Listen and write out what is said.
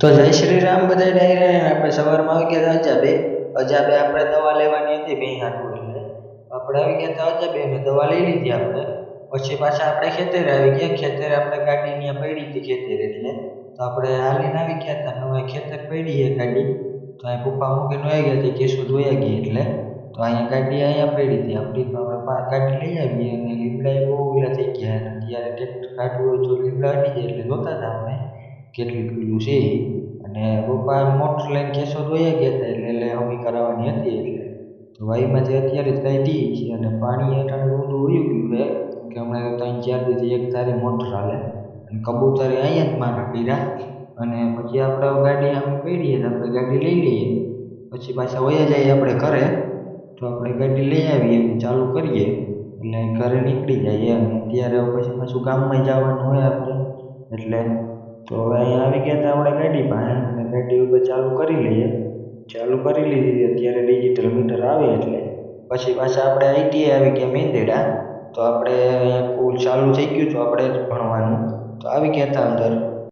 તો જય શ્રી રામ બધા ડાયરા આપણે સવારમાં આવી ગયા હતા અજાબે આપણે દવા લેવાની હતી બે હાટું એટલે આપણે આવી ગયા હતા અજાબે અને દવા લઈ લીધી આપણે પછી પાછા આપણે ખેતરે આવી ગયા ખેતરે આપણે ગાડી ત્યાં પડી હતી ખેતરે એટલે તો આપણે હાલીને આવી ગયા હતા હવે ખેતર પડી છે ગાડી તો અહીં પપ્પા મૂકીને આવી ગયા હતા કેશું ધોયા ગઈ એટલે તો અહીંયા ગાડી અહીંયા પડી હતી આપણી તો આપણે ગાડી લઈ આવીએ અને લીમડા બહુ ઓલા થઈ ગયા અને ત્યારે ટ્રેક્ટર કાઢવું હોય તો લીમડા અડી જાય એટલે જોતા હતા આપણે કેટલું પેલું છે અને પપ્પા મોટર લઈને કેસો ધોયા ગયા હતા એટલે હમી કરાવવાની હતી એટલે તો વાયુમાંથી અત્યારે જ કાઢી છે અને પાણી અટાણે ઊંધું ઉયું ગયું છે કે હમણાં 3-4 દીથી એક તારી મોટર હાલે અને કબૂતરે અહીંયા જ મારા પીરા અને પછી આપણે ગાડી આમ પડીએ તો આપણે ગાડી લઈ લઈએ પછી પાછા વયા જઈએ આપણે ઘરે તો આપણે ગાડી લઈ આવીએ ચાલુ કરીએ એટલે ઘરે નીકળી જઈએ અને ત્યારે પછી પાછું ગામમાં જવાનું હોય આપણે એટલે તો હવે અહીંયા આવી ગયા હતા આપણે ગાડી પાસે અને ગાડી ઉપર ચાલુ કરી લઈએ ચાલુ કરી લીધી અત્યારે ડિજિટલ મીટર આવે એટલે પછી પાછા આપણે આઈટીઆઈ આવી ગયા મેંદેડા તો આપણે અહીંયા ચાલુ થઈ ગયું તો આપણે ભણવાનું તો આવી ગયા હતા અંદર